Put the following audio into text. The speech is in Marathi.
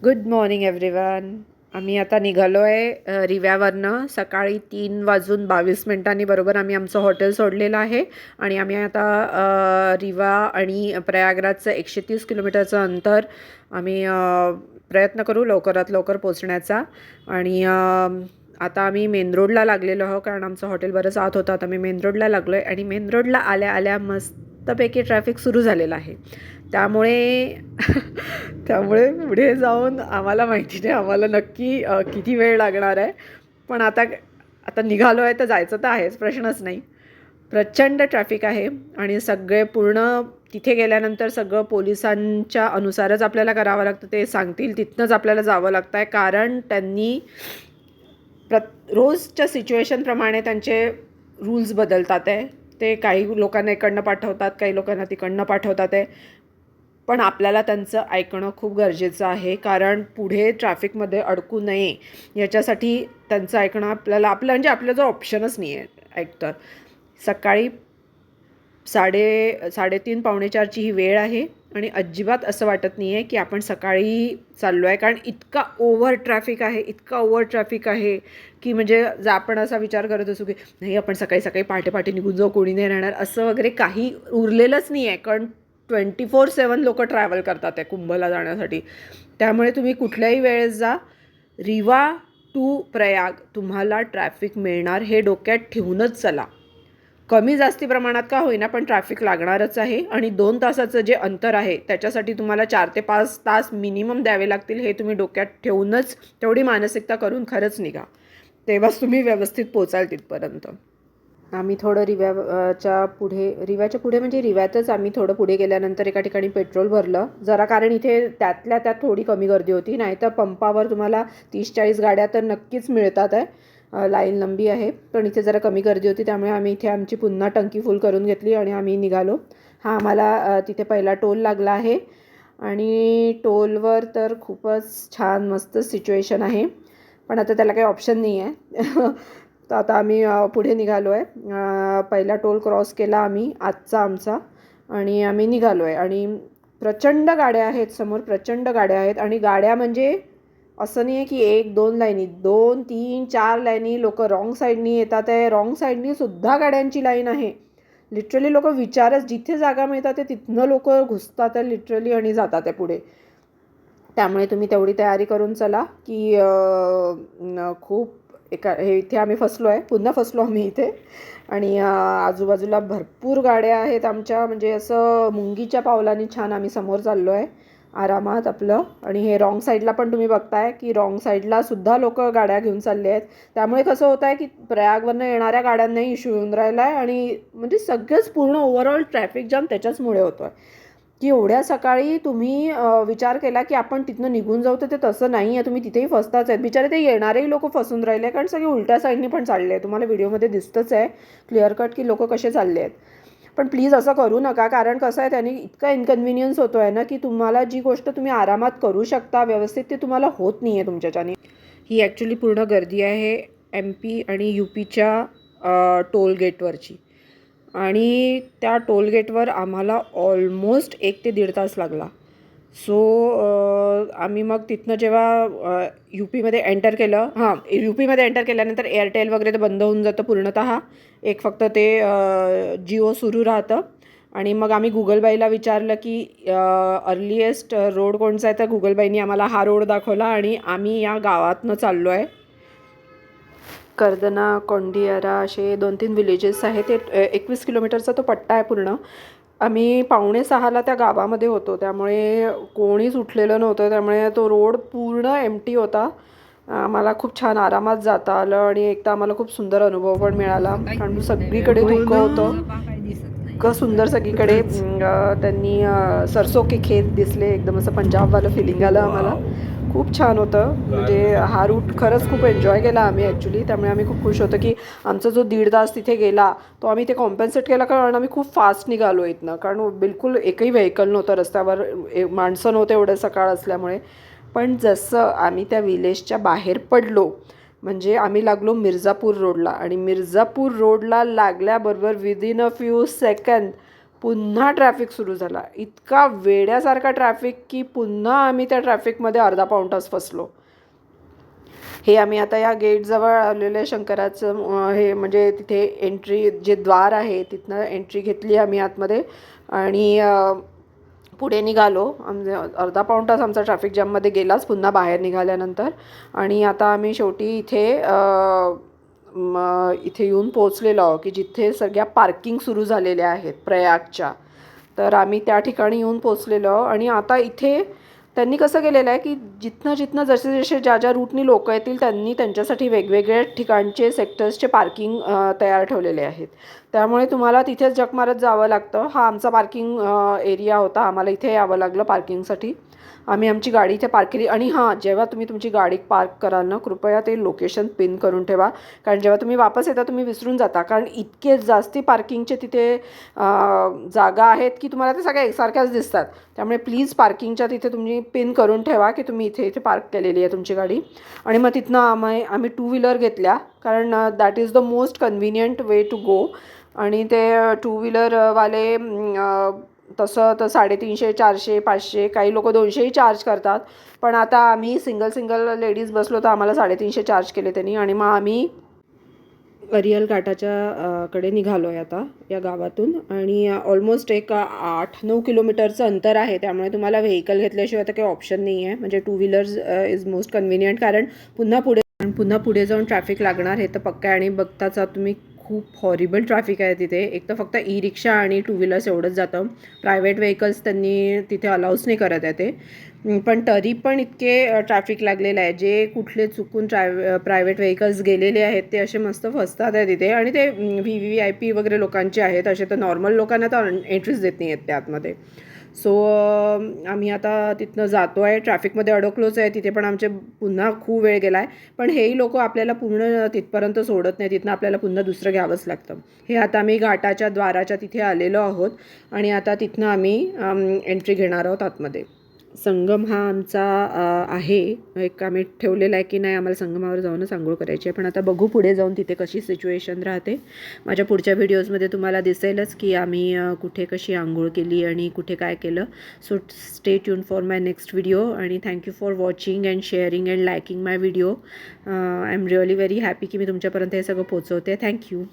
Good morning everyone. आम्ही आता निघालो आहे रिव्यावरनं. सकाळी 3:22 बरोबर आम्ही आमचं हॉटेल सोडलेलं आहे आणि आम्ही आता रिवा आणि प्रयागराजचं 130 किलोमीटरचं अंतर आम्ही प्रयत्न करू लवकरात लवकर पोचण्याचा. आणि आता आम्ही मेन रोडला लागलेलो आहोत कारण आमचं हॉटेल बरंच आत होतं. आता मी मेन रोडला लागलो आहे आणि मेन रोडला आल्या आल्या मस्तपैकी ट्रॅफिक सुरू झालेलं आहे. त्यामुळे त्यामुळे पुढे जाऊन आम्हाला माहिती नाही आम्हाला नक्की किती वेळ लागणार आहे. पण आता आता निघालो आहे तर जायचं तर आहेच, प्रश्नच नाही. प्रचंड ट्रॅफिक आहे आणि सगळे पूर्ण तिथे गेल्यानंतर सगळं पोलिसांच्या अनुसारच आपल्याला करावं लागतं. ते सांगतील तिथनंच आपल्याला जावं लागतं आहे कारण त्यांनी रोजच्या सिच्युएशनप्रमाणे त्यांचे रूल्स बदलतात आहे. ते काही लोकांना इकडनं पाठवतात, काही लोकांना तिकडनं पाठवतात आहे. पण आपल्याला त्यांचं ऐकणं खूप गरजेचं आहे कारण पुढे ट्रॅफिकमध्ये अडकू नये याच्यासाठी त्यांचं ऐकणं आपलं म्हणजे आपला जो ऑप्शनच नाही आहे एकतर. सकाळी 3:30 4:45ची ही वेळ आहे आणि अजिबात असं वाटत नाही आहे की आपण सकाळी चाललो आहे कारण इतका ओव्हर ट्रॅफिक आहे, इतका ओव्हर ट्रॅफिक आहे की म्हणजे आपण असा विचार करत असू की नाही आपण सकाळी सकाळी पहाटे पहाटे निघून जाऊ, कोणी नाही राहणार, असं वगैरे काही उरलेलंच नाही आहे. कारण 24/7 लोकं ट्रॅव्हल करतात आहे कुंभला जाण्यासाठी. त्यामुळे तुम्ही कुठल्याही वेळेस जा, रिवा टू प्रयाग तुम्हाला ट्रॅफिक मिळणार हे डोक्यात ठेवूनच चला. कमी जास्ती प्रमाणात का होईना पण ट्रॅफिक लागणारच आहे आणि 2 तासाचं जे अंतर आहे त्याच्यासाठी तुम्हाला 4 ते 5 तास मिनिमम द्यावे लागतील. हे तुम्ही डोक्यात ठेवूनच तेवढी मानसिकता करून खरंच निघा, तेव्हाच तुम्ही व्यवस्थित पोचाल तिथपर्यंत. आम्ही थोडं रिव्याच्या पुढे म्हणजे रिव्यातच आम्ही थोडं पुढे गेल्यानंतर एका ठिकाणी पेट्रोल भरलं जरा, कारण इथे त्यातल्या त्यात थोडी कमी गर्दी होती. नाहीतर पंपावर तुम्हाला 30-40 गाड्या तर नक्कीच मिळतात आहे. लाईन लंबी आहे, पण इथे जरा कमी गर्दी होती त्यामुळे आम्ही इथे आमची पुन्हा टंकी फुल करून घेतली आणि आम्ही निघालो. हा आम्हाला तिथे पहिला टोल लागला आहे आणि टोलवर तर खूपच छान मस्त सिच्युएशन आहे, पण आता त्याला काही ऑप्शन नाही आहे. तर आता आम्ही पुढे निघालो आहे. पहिला टोल क्रॉस केला आम्ही आजचा आमचा आणि आम्ही निघालो आहे आणि प्रचंड गाड्या आहेत समोर, प्रचंड गाड्या आहेत. आणि गाड्या म्हणजे असं नाही आहे की 1-2 लाईनी, 2-3-4 लाईनी. लोक रॉंग साईडनी येतात आहे, रॉंग साईडनी सुद्धा गाड्यांची लाईन आहे. लिटरली लोक विचारच, जिथे जागा मिळतात ते तिथनं लोक घुसतात आहे लिटरली आणि जातात आहे पुढे. त्यामुळे तुम्ही तेवढी तयारी करून चला की खूप हे इथे आम्ही फसलो आहे, पुन्हा फसलो आम्ही इथे. आणि आजूबाजूला भरपूर गाड्या आहेत आमच्या, म्हणजे असं मुंगीच्या पावलांनी छान आम्ही समोर चाललो आहे आरामात आपलं. आणि हे रॉंग साईडला पण तुम्ही बघताय की रॉंग साईडला सुद्धा लोक गाड्या घेऊन चालले आहेत. त्यामुळे कसं होतं आहे की प्रयागवरनं येणाऱ्या गाड्यांनाही इश्यू येऊन राहिला आहे आणि म्हणजे सगळंच पूर्ण ओव्हरऑल ट्रॅफिक जाम त्याच्याचमुळे होतो आहे की एवढ्या सकाळी तुम्ही विचार केला की आपण तिथनं निघून जाऊ, तर ते तसं नाही आहे. तुम्ही तिथेही फसताच आहेत. बिचारे ते येणारेही लोक फसून राहिले कारण सगळे उलट्या साईडनी पण चालले आहे. तुम्हाला व्हिडिओमध्ये दिसतंच आहे क्लिअर कट की लोक कसे चालले आहेत. पण प्लीज असं करू नका कारण कसं आहे त्याने इतका इन्कन्व्हिनियन्स होतो आहे ना की तुम्हाला जी गोष्ट तुम्ही आरामात करू शकता व्यवस्थित ते तुम्हाला होत नाही आहे तुमच्याच्याने. ही ॲक्च्युली पूर्ण गर्दी आहे MP आणि UPच्या टोल गेटवरची. आणि त्या टोलगेटवर आम्हाला ऑलमोस्ट 1 ते 1.5 तास लागला. सो आम्ही मग तिथनं जेव्हा UPमध्ये एंटर केलं, UPमध्ये एंटर केल्यानंतर एअरटेल वगैरे तर बंद होऊन जातं पूर्णतः. एक फक्त ते जिओ सुरू राहतं. आणि मग आम्ही गुगलबाईला विचारलं की अर्लिएस्ट रोड कोणचा आहे, तर गुगलबाईनी आम्हाला हा रोड दाखवला आणि आम्ही या गावातनं चाललो आहे. कर्दना, कोंडियारा असे 2-3 विलेजेस आहेत. ते 21 किलोमीटरचा तो पट्टा आहे पूर्ण. आम्ही 5:45ला त्या गावामध्ये होतो त्यामुळे कोणीच उठलेलं नव्हतं, त्यामुळे तो रोड पूर्ण एम्प्टी होता. आम्हाला खूप छान आरामात जाता आलं आणि एक तर आम्हाला खूप सुंदर अनुभव पण मिळाला कारण सगळीकडे धुकं होतं. इतकं सुंदर सगळीकडे त्यांनी सरसो के खेत दिसले, एकदम असं पंजाबवालं फिलिंग आलं आम्हाला. खूप छान होतं, म्हणजे हा रूट खरंच खूप एन्जॉय केला आम्ही ॲक्च्युली. त्यामुळे आम्ही खूप खुश होतो की आमचा जो 1.5 तास तिथे गेला तो आम्ही ते कॉम्पन्सेट केला कारण आम्ही खूप फास्ट निघालो इथनं. कारण बिलकुल एकही व्हेकल नव्हतं रस्त्यावर, माणसं नव्हते एवढं सकाळ असल्यामुळे. पण जसं आम्ही त्या विलेजच्या बाहेर पडलो म्हणजे आम्ही लागलो मिर्झापूर रोडला आणि मिर्झापूर रोडला लागल्याबरोबर विदिन अ फ्यू सेकंद पुन्हा ट्रॅफिक सुरू झाला. इतका वेड्यासारखा ट्रॅफिक की पुन्हा आम्ही त्या ट्रॅफिकमध्ये अर्धा पाऊण तास फसलो. हे आम्ही आता या गेटजवळ आलेले शंकराचं हे म्हणजे तिथे एंट्री जे द्वार आहे तिथनं एंट्री घेतली आम्ही आतमध्ये आणि पुढे निघालो. अर्धा पाऊण तास आमचा ट्रॅफिक जॅममध्ये गेलाच पुन्हा बाहेर निघाल्यानंतर. आणि आता आम्ही शेवटी इथे येऊन पोचलेलो आहोत की जिथे सगळ्या पार्किंग सुरू झालेल्या आहेत प्रयागच्या. तर आम्ही त्या ठिकाणी येऊन पोचलेलो आहोत. आणि आता इथे त्यांनी कसं केलेलं आहे की जिथनं जसे जसे ज्या रूटनी लोकं येतील त्यांनी त्यांच्यासाठी वेगवेगळ्या ठिकाणचे सेक्टर्सचे पार्किंग तयार ठेवलेले आहेत. त्यामुळे तुम्हाला तिथेच जग मारत जावं लागतं. हा आमचा पार्किंग एरिया होता. आम्हाला इथे यावं लागलं पार्किंगसाठी. आम्ही आमची गाडी इथे पार्क केली. आणि हां, जेव्हा तुम्ही तुमची गाडी पार्क कराल ना, कृपया ते लोकेशन पिन करून ठेवा. कारण जेव्हा तुम्ही वापस येता तुम्ही विसरून जाता. कारण इतके जास्ती पार्किंगचे तिथे जागा आहेत की तुम्हाला ते सगळ्या एकसारख्याच दिसतात. त्यामुळे प्लीज पार्किंगच्या तिथे तुम्ही पिन करून ठेवा की तुम्ही इथे पार्क केलेली आहे तुमची गाडी. आणि मग तिथनं आम्ही 2 व्हीलर घेतल्या. कारण that is the most convenient way to go. आणि ते 2 व्हीलरवाले तसं तर 350, 400, 500 काही लोक 200ही चार्ज करतात. पण आता आम्ही सिंगल लेडीज बसलो तर आम्हाला 350 चार्ज केले त्यांनी. आणि मग आम्ही अरियल घाटाच्या कडे निघालो आहे आता या गावातून. आणि ऑलमोस्ट एक 8-9 किलोमीटरचं अंतर आहे. त्यामुळे तुम्हाला व्हेकल घेतल्याशिवाय तर काही ऑप्शन नाही आहे. म्हणजे 2 व्हीलर्स इज मोस्ट कन्व्हिनियंट. कारण पुन्हा पुढे जाऊन ट्रॅफिक लागणार हे तर पक्का. आणि बघताच तुम्ही खूप हॉरिबल ट्रॅफिक आहे तिथे. एक तर फक्त ई रिक्षा आणि 2 व्हीलर्स एवढंच जातं. प्रायव्हेट व्हेकल्स त्यांनी तिथे अलाउच नाही करत आहे ते. पण तरी पण इतके ट्रॅफिक लागलेलं आहे. जे कुठले चुकून प्रायव्हेट व्हेकल्स गेलेले आहेत ते असे मस्त फसतात आहे तिथे. आणि ते VIP वगैरे लोकांचे आहेत. असे तर नॉर्मल लोकांना तर एंट्रीच देत नाही आहेत त्या आतमध्ये. सो आम्ही आता तिथनं जातो आहे. ट्रॅफिकमध्ये अडकलोच आहे. तिथे पण आमचे पुन्हा खूप वेळ गेला आहे. पण हेही लोक आपल्याला पूर्ण तिथपर्यंत सोडत नाही. तिथनं आपल्याला पुन्हा दुसरं घ्यावंच लागतं. हे आता आम्ही घाटाच्या द्वाराच्या तिथे आलेलो आहोत. आणि आता तिथनं आम्ही एंट्री घेणार आहोत आतमध्ये. संगम हा आमचा आहे एक आम्ही ठेवलेला आहे की नाही आम्हाला संगमावर जाऊनच आंघोळ करायची आहे. पण आता बघू पुढे जाऊन तिथे कशी सिच्युएशन राहते. माझ्या पुढच्या व्हिडिओजमध्ये तुम्हाला दिसेलच की आम्ही कुठे कशी आंघोळ केली आणि कुठे काय केलं. So stay tune for my next video. आणि thank you for watching and sharing and liking my video. I am really very happy की मी तुमच्यापर्यंत हे सगळं पोचवते. थँक्यू.